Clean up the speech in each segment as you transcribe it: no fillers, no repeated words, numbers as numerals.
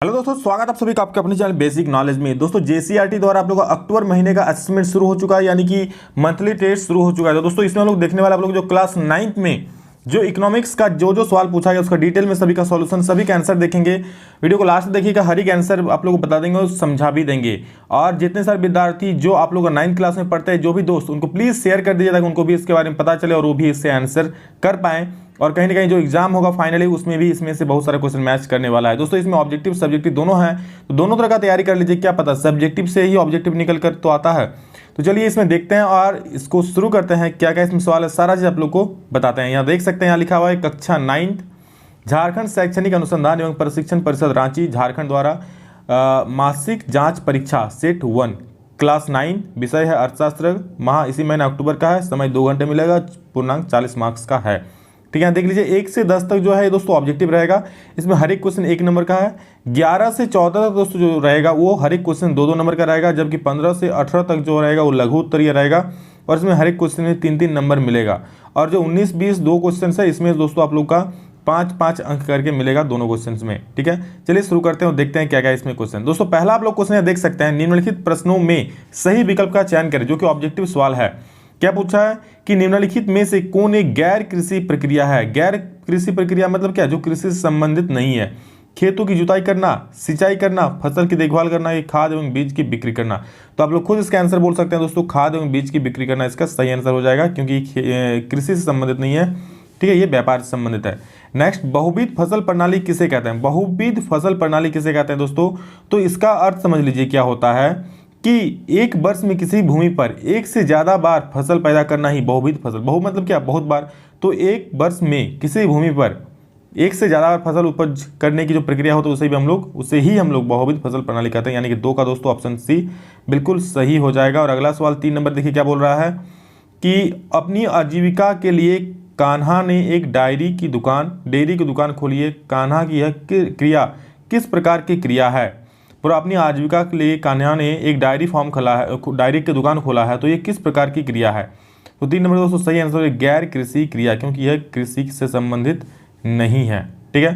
Hello दोस्तों, स्वागत आप सभी का आपके अपने चैनल बेसिक नॉलेज में। दोस्तों जेसीईआरटी द्वारा आप लोगों का अक्टूबर महीने का असेसमेंट शुरू हो चुका है, यानी कि मंथली टेस्ट शुरू हो चुका है। तो दोस्तों इसमें हम लोग देखने वाले आप लोग जो क्लास 9th में जो इकोनॉमिक्स का जो सवाल पूछा गया उसका डिटेल में सभी का सॉल्यूशन, सभी का आंसर देखेंगे। वीडियो को लास्ट देखिएगा, हर एक आंसर आप लोगों को बता देंगे और समझा भी देंगे। और जितने सारे विद्यार्थी जो आप लोग 9th क्लास में पढ़ते हैं, जो भी दोस्त, उनको प्लीज़ शेयर कर दीजिए ताकि उनको भी इसके बारे में पता चले और वो भी इससे आंसर कर पाएँ। और कहीं ना कहीं जो एग्जाम होगा फाइनली उसमें भी इसमें से बहुत सारे क्वेश्चन मैच करने वाला है। दोस्तों इसमें ऑब्जेक्टिव सब्जेक्टिव दोनों हैं, तो दोनों तरह का तैयारी कर लीजिए। क्या पता सब्जेक्टिव से ही ऑब्जेक्टिव निकल कर तो आता है। तो चलिए इसमें देखते हैं और इसको शुरू करते हैं। क्या क्या इसमें सवाल है सारा चीज आप लोग को बताते हैं। यहाँ देख सकते हैं, यहाँ लिखा हुआ है कक्षा 9th झारखंड शैक्षणिक अनुसंधान एवं प्रशिक्षण परिषद रांची झारखंड द्वारा मासिक जांच परीक्षा सेट 1 क्लास 9, विषय है अर्थशास्त्र, माह इसी महीने अक्टूबर का है, समय 2 घंटे मिलेगा, पूर्णांक 40 मार्क्स का है। ठीक है, देख लीजिए 1 से 10 तक जो है दोस्तों ऑब्जेक्टिव रहेगा। इसमें हर एक क्वेश्चन 1 नंबर का है। 11 से 14 तक दोस्तों जो रहेगा वो हर एक क्वेश्चन 2-2 नंबर का रहेगा, जबकि 15 से 18 तक जो रहेगा वो लघु उत्तरीय रहेगा और इसमें हर एक क्वेश्चन में 3-3 नंबर मिलेगा। और जो 19-20 दो क्वेश्चन है इसमें दोस्तों आप लोग का 5-5 अंक करके मिलेगा दोनों क्वेश्चन में। ठीक है, चलिए शुरू करते हैं और देखते हैं क्या क्या इसमें क्वेश्चन। दोस्तों पहला आप लोग क्वेश्चन देख सकते हैं, निम्नलिखित प्रश्नों में सही विकल्प का चयन करें, जो कि ऑब्जेक्टिव सवाल है। क्या पूछा है कि निम्नलिखित में से कौन एक गैर कृषि प्रक्रिया है। गैर कृषि प्रक्रिया मतलब क्या, जो कृषि से संबंधित नहीं है। खेतों की जुताई करना, सिंचाई करना, फसल की देखभाल करना, ये खाद एवं बीज की बिक्री करना। तो आप लोग खुद इसका आंसर बोल सकते हैं दोस्तों, खाद एवं बीज की बिक्री करना इसका सही आंसर हो जाएगा, क्योंकि कृषि से संबंधित नहीं है। ठीक है, ये व्यापार से संबंधित है। नेक्स्ट, बहुविध फसल प्रणाली किसे कहते हैं। बहुविध फसल प्रणाली किसे कहते हैं दोस्तों, तो इसका अर्थ समझ लीजिए क्या होता है कि एक वर्ष में किसी भूमि पर एक से ज्यादा बार फसल पैदा करना ही बहुविध फसल। बहु मतलब क्या, बहुत बार। तो एक वर्ष में किसी भूमि पर एक से ज्यादा बार फसल उपज करने की जो प्रक्रिया होती है उसे ही हम लोग बहुविध फसल प्रणाली कहते हैं, यानी कि 2 का दोस्तों ऑप्शन सी बिल्कुल सही हो जाएगा। और अगला सवाल 3 नंबर देखिए क्या बोल रहा है कि अपनी आजीविका के लिए कान्हा ने एक डेयरी की दुकान खोली है। कान्हा की यह क्रिया किस प्रकार की क्रिया है। पर अपनी आजीविका के लिए कान्हा ने एक डायरी फार्म खोला है, डायरी की दुकान खोला है, तो ये किस प्रकार की क्रिया है। तो 3 नंबर दोस्तों सही आंसर है गैर कृषि क्रिया, क्योंकि यह कृषि से संबंधित नहीं है। ठीक है,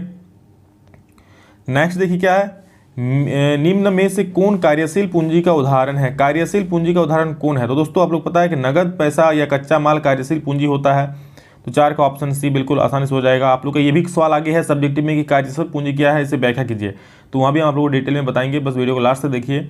नेक्स्ट देखिए क्या है, निम्न में से कौन कार्यशील पूंजी का उदाहरण है। कार्यशील पूंजी का उदाहरण कौन है। तो दोस्तों आप लोग पता है कि नगद पैसा या कच्चा माल कार्यशील पूंजी होता है। तो 4 का ऑप्शन सी बिल्कुल आसानी से हो जाएगा। आप लोग का ये भी सवाल आगे है सब्जेक्टिव में कि कार्यशील पूंजी क्या है, इसे व्याख्या कीजिए। तो वहाँ भी हम आप लोगों को डिटेल में बताएंगे, बस वीडियो को लास्ट से देखिए।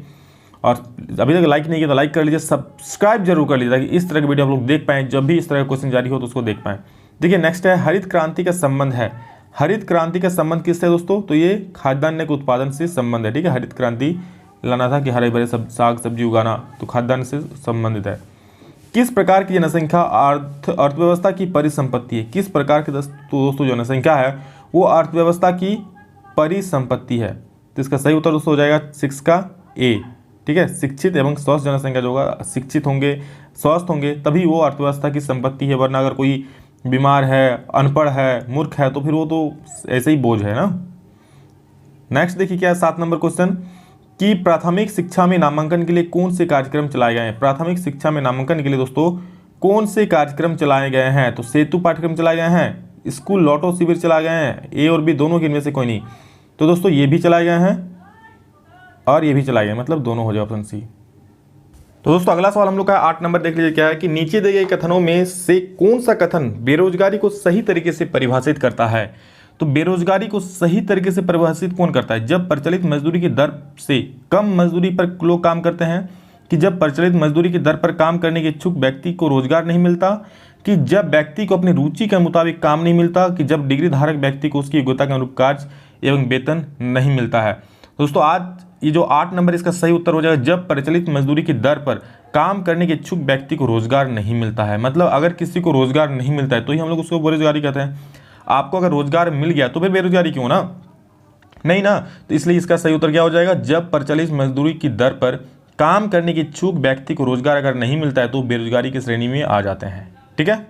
और अभी तक लाइक नहीं किया तो लाइक कर लीजिए, सब्सक्राइब जरूर कर लीजिए ताकि इस तरह के वीडियो आप लोग देख पाएँ, जब भी इस तरह का क्वेश्चन जारी हो तो उसको देख पाएँ। देखिए नेक्स्ट है, हरित क्रांति का संबंध है। हरित क्रांति का संबंध किससे दोस्तों, तो ये खाद्यान्न के उत्पादन से संबंध है। ठीक है, हरित क्रांति लाना था कि हरे भरे साग सब्जी उगाना, तो खाद्यान्न से संबंधित है। किस प्रकार की जनसंख्या अर्थव्यवस्था की परिसंपत्ति है। किस प्रकार की दोस्तों जो जनसंख्या है वो अर्थव्यवस्था की परिसंपत्ति है। तो इसका सही उत्तर दोस्तों हो जाएगा 6 का ए। ठीक है, शिक्षित एवं स्वस्थ जनसंख्या जो होगा, शिक्षित होंगे, स्वस्थ होंगे, तभी वो अर्थव्यवस्था की संपत्ति है। वरना अगर कोई बीमार है, अनपढ़ है, मूर्ख है, तो फिर वो तो ऐसे ही बोझ है ना। नेक्स्ट देखिए क्या है 7 नंबर क्वेश्चन कि प्राथमिक शिक्षा में नामांकन के लिए कौन से कार्यक्रम चलाए गए हैं। प्राथमिक शिक्षा में नामांकन के लिए दोस्तों कौन से कार्यक्रम चलाए गए हैं। तो सेतु पाठ्यक्रम चलाए गए हैं, स्कूल लॉटो शिविर चलाए गए हैं, ए और बी दोनों के इनमें से कोई नहीं। तो दोस्तों ये भी चलाए गए हैं और ये भी चलाए गए, मतलब दोनों हो जाए ऑप्शन सी। तो दोस्तों अगला सवाल हम लोग का 8 नंबर देख लीजिए क्या है कि नीचे दिए गए कथनों में से कौन सा कथन बेरोजगारी को सही तरीके से परिभाषित करता है। तो बेरोजगारी को सही तरीके से परिभाषित कौन करता है, जब प्रचलित मजदूरी की दर से कम मजदूरी पर लोग काम करते हैं, कि जब प्रचलित मजदूरी की दर पर काम करने के इच्छुक व्यक्ति को रोजगार नहीं मिलता, कि जब व्यक्ति को अपनी रुचि के मुताबिक काम नहीं मिलता, कि जब डिग्री धारक व्यक्ति को उसकी योग्यता के अनुरूप कार्य एवं वेतन नहीं मिलता है। दोस्तों आज ये जो 8 नंबर इसका सही उत्तर हो जाएगा, जब प्रचलित मजदूरी की दर पर काम करने के इच्छुक व्यक्ति को रोजगार नहीं मिलता है। मतलब अगर किसी को रोजगार नहीं मिलता है तो ही हम लोग उसको बेरोजगारी कहते हैं। आपको अगर रोजगार मिल गया तो फिर बेरोजगारी क्यों ना, नहीं ना। तो इसलिए इसका सही उत्तर क्या हो जाएगा, जब प्रचलित मजदूरी की दर पर काम करने के इच्छुक व्यक्ति को रोजगार अगर नहीं मिलता है तो बेरोजगारी की श्रेणी में आ जाते हैं। ठीक है,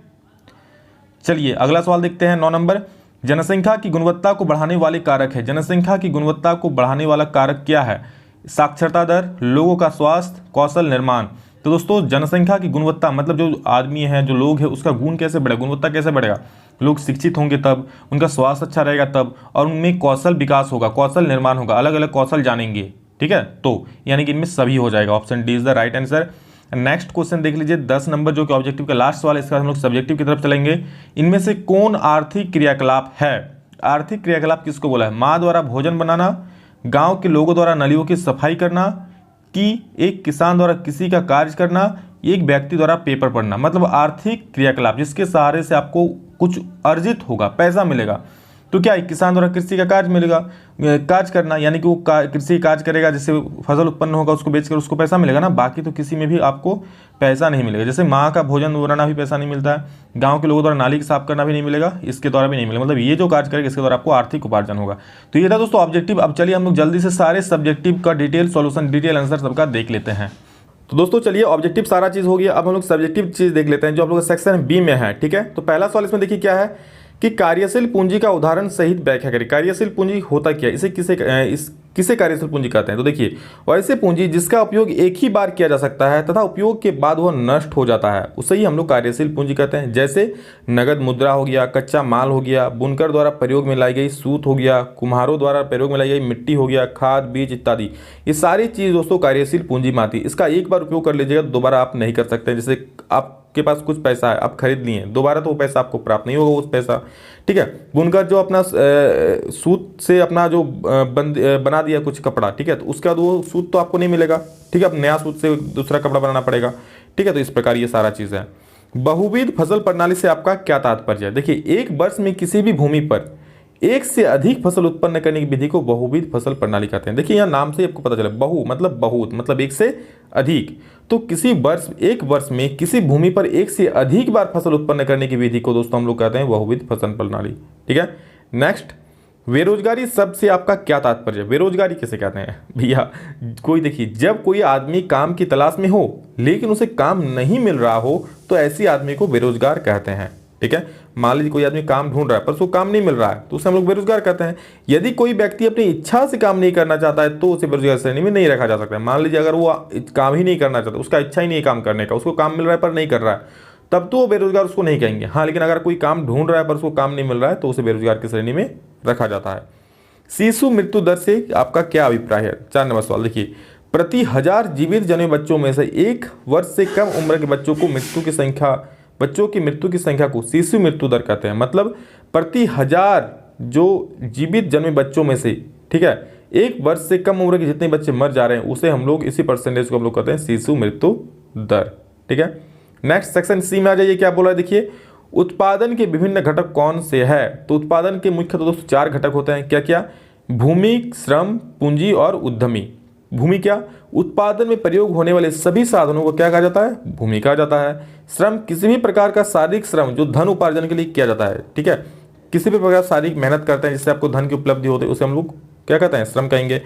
चलिए अगला सवाल देखते हैं 9 नंबर, जनसंख्या की गुणवत्ता को बढ़ाने वाले कारक है। जनसंख्या की गुणवत्ता को बढ़ाने वाला कारक क्या है। साक्षरता दर, लोगों का स्वास्थ्य, कौशल निर्माण। तो दोस्तों जनसंख्या की गुणवत्ता मतलब जो आदमी है, जो लोग है, उसका गुण कैसे बढ़ेगा, गुणवत्ता कैसे बढ़ेगा, लोग शिक्षित होंगे तब, उनका स्वास्थ्य अच्छा रहेगा तब, और उनमें कौशल विकास होगा, कौशल निर्माण होगा, अलग अलग कौशल जानेंगे, ठीक है। तो यानी कि इनमें सभी हो जाएगा, option D is the right answer. Next question देख लीजिए 10 नंबर जो कि ऑब्जेक्टिव का लास्ट वाला, इसका हम लोग सब्जेक्टिव की तरफ चलेंगे। इनमें से कौन आर्थिक क्रियाकलाप है? आर्थिक क्रियाकलाप किसको बोला है? माँ द्वारा भोजन बनाना, गांव के लोगों द्वारा नलियों की सफाई करना, कि एक किसान द्वारा किसी का कार्य करना, एक व्यक्ति द्वारा पेपर पढ़ना। मतलब आर्थिक क्रियाकलाप जिसके सहारे से आपको कुछ अर्जित होगा, पैसा मिलेगा। तो क्या एक किसान द्वारा कृषि का कार्य मिलेगा, कार्य करना, यानी कि वो कृषि कार्य करेगा, जिससे फसल उत्पन्न होगा, उसको बेचकर उसको पैसा मिलेगा ना। बाकी तो किसी में भी आपको पैसा नहीं मिलेगा। जैसे माँ का भोजन बनाना भी पैसा नहीं मिलता है, गांव के लोगों द्वारा नाली साफ करना भी नहीं मिलेगा, इसके द्वारा भी नहीं मिलेगा। मतलब ये जो कार्य करेगा इसके द्वारा आपको आर्थिक उपार्जन होगा। तो ये था दोस्तों ऑब्जेक्टिव। अब चलिए हम लोग जल्दी से सारे सब्जेक्टिव का डिटेल सॉल्यूशन, डिटेल आंसर सबका देख लेते हैं। तो दोस्तों चलिए ऑब्जेक्टिव सारा चीज हो गया, अब हम लोग सब्जेक्टिव चीज देख लेते हैं जो आप लोग सेक्शन बी में है, ठीक है। तो पहला सवाल इसमें देखिए क्या है कि कार्यशील पूंजी का उदाहरण सहित व्याख्या करें। कार्यशील पूंजी होता क्या है, इसे किसे कार्यशील पूंजी कहते हैं? तो देखिए वैसे पूंजी जिसका उपयोग एक ही बार किया जा सकता है तथा उपयोग के बाद वह नष्ट हो जाता है, उसे ही हम लोग कार्यशील पूंजी कहते हैं। जैसे नगद मुद्रा हो गया, कच्चा माल हो गया, बुनकर द्वारा प्रयोग में लाई गई सूत हो गया, कुम्हारों द्वारा प्रयोग में लाई गई मिट्टी हो गया, खाद बीज इत्यादि। ये सारी चीज दोस्तों कार्यशील पूंजी में आती है। इसका एक बार उपयोग कर लीजिएगा, दोबारा आप नहीं कर सकते। जैसे आपके पास कुछ पैसा है, आप खरीद लिए, दोबारा तो वो पैसा आपको प्राप्त नहीं होगा उस पैसा, ठीक है। बुनकर जो अपना सूत से अपना जो बना दिया कुछ कपड़ा, ठीक है, तो उसके बाद वो सूत तो आपको नहीं मिलेगा, ठीक है। अब नया सूत से दूसरा कपड़ा बनाना पड़ेगा, ठीक है। तो इस प्रकार ये सारा चीज़ है। बहुविध फसल प्रणाली से आपका क्या तात्पर्य है? देखिए एक वर्ष में किसी भी भूमि पर एक से अधिक फसल उत्पन्न करने की विधि को बहुविध फसल प्रणाली कहते हैं। देखिए यहाँ नाम से आपको पता चला, बहु मतलब बहुत, मतलब एक से अधिक। तो एक वर्ष में किसी भूमि पर एक से अधिक बार फसल उत्पन्न करने की विधि को दोस्तों हम लोग कहते हैं बहुविध फसल प्रणाली, ठीक है। नेक्स्ट, बेरोजगारी शब्द से आपका क्या तात्पर्य? बेरोजगारी किसे कहते हैं भैया? कोई देखिए जब कोई आदमी काम की तलाश में हो लेकिन उसे काम नहीं मिल रहा हो तो ऐसी आदमी को बेरोजगार कहते हैं, ठीक है। मान लीजिए कोई आदमी काम ढूंढ रहा है पर उसको काम नहीं मिल रहा है तो उसे हम लोग बेरोजगार कहते हैं। यदि कोई व्यक्ति अपनी इच्छा से काम नहीं करना चाहता है तो उसे बेरोजगार श्रेणी में नहीं रखा जा सकता है। मान लीजिए अगर वो काम ही नहीं करना चाहता, उसका इच्छा ही नहीं है काम करने का, उसको काम मिल रहा है पर नहीं कर रहा है, तब तो वो बेरोजगार उसको नहीं कहेंगे। हाँ, लेकिन अगर कोई काम ढूंढ रहा है पर उसको काम नहीं मिल रहा है तो उसे बेरोजगार की श्रेणी में रखा जाता है। शिशु मृत्यु दर से आपका क्या अभिप्राय है? 4 नंबर सवाल देखिए, प्रति 1000 जीवित जन्मे बच्चों में से 1 वर्ष से कम उम्र के बच्चों की मृत्यु की संख्या को शिशु मृत्यु दर कहते हैं। मतलब प्रति 1000 जो जीवित जन्मे बच्चों में से, ठीक है, 1 वर्ष से कम उम्र के जितने बच्चे मर जा रहे हैं उसे हम लोग, इसी परसेंटेज को हम लोग कहते हैं शिशु मृत्यु दर, ठीक है। नेक्स्ट सेक्शन सी में आ जाइए, क्या बोला है देखिए, उत्पादन के विभिन्न घटक कौन से है? तो उत्पादन के मुख्य तो दोस्तों 4 घटक होते हैं। क्या क्या? भूमि, श्रम, पूंजी और उद्यमी। भूमि क्या? उत्पादन में प्रयोग होने वाले सभी साधनों को क्या कहा जाता है? भूमि कहा जाता है। श्रम किसी भी प्रकार का शारीरिक श्रम जो धन उपार्जन के लिए किया जाता है, ठीक है, किसी भी प्रकार शारीरिक मेहनत करते हैं जिससे आपको धन की उपलब्धि होती है उसे हम लोग क्या कहते हैं? श्रम कहेंगे।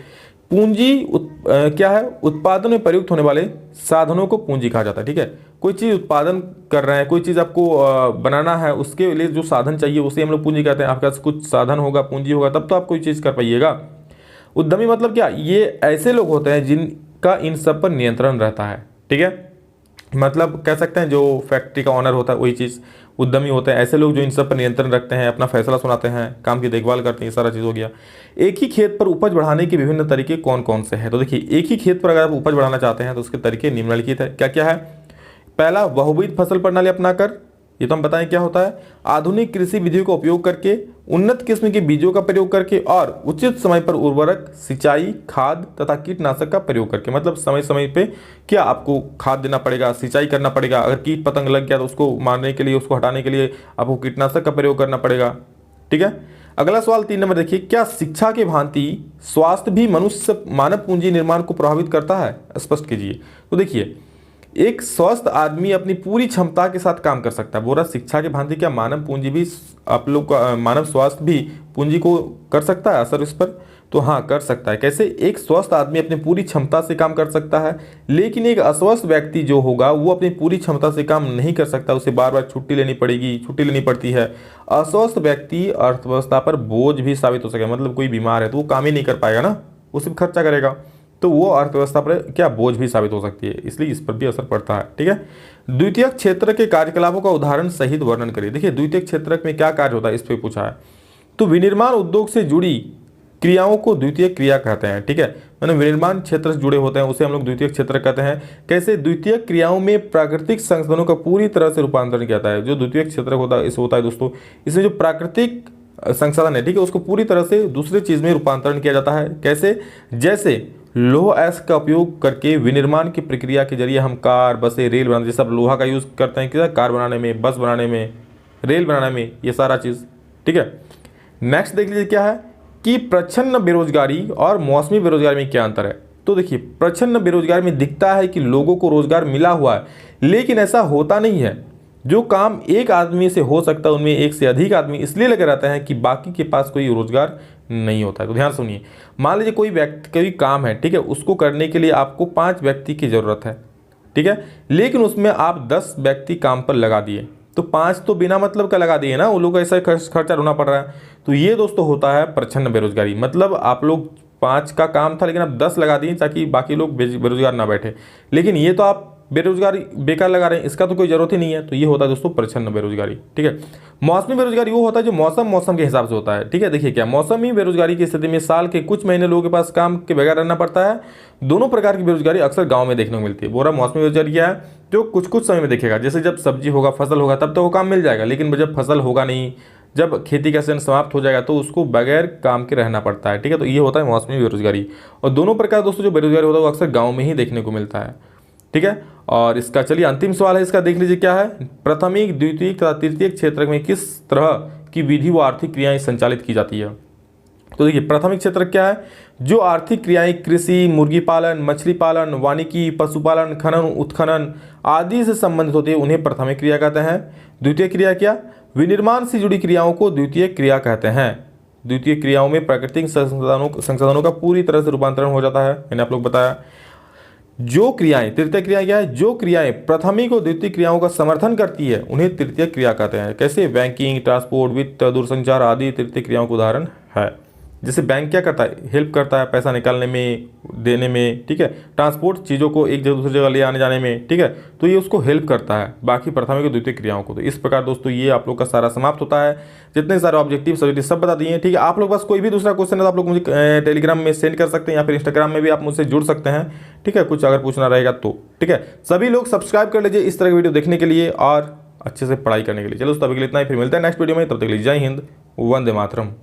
पूंजी क्या है? उत्पादन में प्रयुक्त होने वाले साधनों को पूंजी कहा जाता है, ठीक है। कोई चीज़ उत्पादन कर रहे हैं, कोई चीज़ आपको बनाना है, उसके लिए जो साधन चाहिए उसे हम लोग पूंजी कहते हैं। आपके पास कुछ साधन होगा, पूंजी होगा, तब तो आप कोई चीज़ कर पाइएगा। उद्यमी मतलब क्या? ये ऐसे लोग होते हैं जिनका इन सब पर नियंत्रण रहता है, ठीक है। मतलब कह सकते हैं जो फैक्ट्री का ऑनर होता है वही चीज़ उद्यमी होते हैं। ऐसे लोग जो इन सब पर नियंत्रण रखते हैं, अपना फैसला सुनाते हैं, काम की देखभाल करते हैं, ये सारा चीज़ हो गया। एक ही खेत पर उपज बढ़ाने के विभिन्न तरीके कौन कौन से हैं? तो देखिए एक ही खेत पर अगर आप उपज बढ़ाना चाहते हैं तो उसके तरीके निम्नलिखित है। क्या क्या है? पहला, बहुविध फसल प्रणाली अपनाकर, ये तो हम बताएं क्या होता है। आधुनिक कृषि विधियों का उपयोग करके, उन्नत किस्म के बीजों का प्रयोग करके और उचित समय पर उर्वरक, सिंचाई, खाद तथा कीटनाशक का प्रयोग करके। मतलब समय समय पे क्या आपको खाद देना पड़ेगा, सिंचाई करना पड़ेगा, अगर कीट पतंग लग गया तो उसको मारने के लिए, उसको हटाने के लिए आपको कीटनाशक का प्रयोग करना पड़ेगा, ठीक है। अगला सवाल 3 नंबर देखिए, क्या शिक्षा के भांति स्वास्थ्य भी मनुष्य मानव पूंजी निर्माण को प्रभावित करता है? स्पष्ट कीजिए। तो देखिए एक स्वस्थ आदमी अपनी पूरी क्षमता के साथ काम कर सकता है। बोल रहा शिक्षा के भांति क्या मानव पूंजी भी, आप लोग का मानव स्वास्थ्य भी पूंजी को कर सकता है असर इस पर? तो हाँ, कर सकता है। कैसे? एक स्वस्थ आदमी अपनी पूरी क्षमता से काम कर सकता है, लेकिन एक अस्वस्थ व्यक्ति जो होगा वो अपनी पूरी क्षमता से काम नहीं कर सकता, उसे बार बार छुट्टी लेनी पड़ती है। अस्वस्थ व्यक्ति अर्थव्यवस्था पर बोझ भी साबित हो सके। मतलब कोई बीमार है तो वो काम ही नहीं कर पाएगा ना, वो सिर्फ खर्चा करेगा। तो वो अर्थव्यवस्था पर क्या बोझ भी साबित हो सकती है, इसलिए इस पर भी असर पड़ता है। ठीक है, द्वितीयक क्षेत्र के कार्यकलापों का उदाहरण सहित वर्णन करिए। देखिए द्वितीयक क्षेत्र में क्या कार्य होता है, इस पर पूछा है। तो विनिर्माण उद्योग से जुड़ी क्रियाओं को द्वितीयक क्रिया कहते हैं। ठीक है, मतलब विनिर्माण क्षेत्र से जुड़े होते हैं उसे हम लोग द्वितीयक क्षेत्र कहते हैं। कैसे? द्वितीयक क्रियाओं में प्राकृतिक संसाधनों का पूरी तरह से रूपांतरण किया जाता है। जो द्वितीयक क्षेत्र होता है दोस्तों, इसमें जो प्राकृतिक संसाधन है, ठीक है, उसको पूरी तरह से दूसरी चीज में रूपांतरण किया जाता है। कैसे? जैसे लोह अयस्क का उपयोग करके विनिर्माण की प्रक्रिया के जरिए हम कार, बसें, रेल बनाने, जैसे लोहा का यूज करते हैं क्या, कार बनाने में, बस बनाने में, रेल बनाने में, ये सारा चीज। ठीक है, नेक्स्ट देख लीजिए क्या है कि प्रच्छन्न बेरोजगारी और मौसमी बेरोजगारी में क्या अंतर है। तो देखिए प्रच्छन्न बेरोजगारी में दिखता है कि लोगों को रोजगार मिला हुआ है, लेकिन ऐसा होता नहीं है। जो काम एक आदमी से हो सकता है उनमें एक से अधिक आदमी इसलिए लगे रहते हैं कि बाकी के पास कोई रोजगार नहीं होता है। तो ध्यान सुनिए, मान लीजिए कोई काम है, ठीक है, उसको करने के लिए आपको 5 व्यक्ति की जरूरत है। ठीक है, लेकिन उसमें आप 10 व्यक्ति काम पर लगा दिए, तो 5 तो बिना मतलब का लगा दिए ना, उन लोगों को ऐसा खर्चा ढूंढना पड़ रहा है। तो ये दोस्तों होता है प्रच्छन्न बेरोजगारी। मतलब आप लोग 5 का काम था लेकिन आप 10 लगा दिए ताकि बाकी लोग बेरोजगार ना बैठे, लेकिन ये तो आप बेरोजगारी बेकार लगा रहे हैं, इसका तो कोई जरूरत ही नहीं है। तो ये होता है दोस्तों प्रच्छन्न बेरोजगारी। ठीक है, मौसमी बेरोजगारी वो होता है जो मौसम के हिसाब से होता है। ठीक है, देखिए क्या, मौसमी बेरोजगारी की स्थिति में साल के कुछ महीने लोगों के पास काम के बगैर रहना पड़ता है। दोनों प्रकार की बेरोजगारी अक्सर गाँव में देखने को मिलती है। बोरा मौसमी बेरोजगारी क्या है, जो कुछ समय में देखेगा, जैसे जब सब्जी होगा, फसल होगा, तब तो वो काम मिल जाएगा, लेकिन जब फसल होगा नहीं, जब खेती का सीजन समाप्त हो जाएगा, तो उसको बगैर काम के रहना पड़ता है। ठीक है, तो ये होता है मौसमी बेरोजगारी। और दोनों प्रकार दोस्तों जो बेरोजगारी होता है वो अक्सर गाँव में ही देखने को मिलता है। ठीक है, और इसका चलिए अंतिम सवाल है, इसका देख लीजिए क्या है। प्राथमिक, द्वितीयक तथा तृतीयक क्षेत्र में किस तरह की विधि व आर्थिक क्रियाएं संचालित की जाती है। तो देखिए प्राथमिक क्षेत्र क्या है, जो आर्थिक क्रियाएं कृषि, मुर्गी पालन, मछली पालन, वानिकी, पशुपालन, खनन, उत्खनन आदि से संबंधित होती है, उन्हें प्राथमिक क्रिया कहते हैं। द्वितीय क्रिया क्या, विनिर्माण से जुड़ी क्रियाओं को द्वितीय क्रिया कहते हैं। द्वितीय क्रियाओं में प्राकृतिक संसाधनों का पूरी तरह से रूपांतरण हो जाता है, मैंने आप लोग बताया। जो क्रियाएं, तृतीय क्रिया क्या है, जो क्रियाएं प्राथमिक और द्वितीय क्रियाओं का समर्थन करती है उन्हें तृतीय क्रिया कहते हैं। कैसे? बैंकिंग, ट्रांसपोर्ट, वित्त, दूरसंचार आदि तृतीय क्रियाओं का उदाहरण है। जैसे बैंक क्या करता है, हेल्प करता है पैसा निकालने में, देने में। ठीक है, ट्रांसपोर्ट चीज़ों को एक जगह दूसरी जगह ले आने जाने में। ठीक है, तो ये उसको हेल्प करता है, बाकी प्राथमिक और द्वितीय क्रियाओं को। तो इस प्रकार दोस्तों ये आप लोग का सारा समाप्त होता है, जितने सारे ऑब्जेक्टिव सब्जेक्टिव सब बता दिए। ठीक है, आप लोग बस कोई भी दूसरा क्वेश्चन है तो आप लोग मुझे टेलीग्राम में सेंड कर सकते हैं, या फिर इंस्टाग्राम में भी आप मुझसे जुड़ सकते हैं। ठीक है, कुछ अगर पूछना रहेगा तो। ठीक है, सभी लोग सब्सक्राइब कर लीजिए इस तरह की वीडियो देखने के लिए और अच्छे से पढ़ाई करने के लिए। चलो दोस्तों अभी के लिए इतना ही, फिर मिलते हैं नेक्स्ट वीडियो में। तब तक के लिए जय हिंद, वंदे मातरम।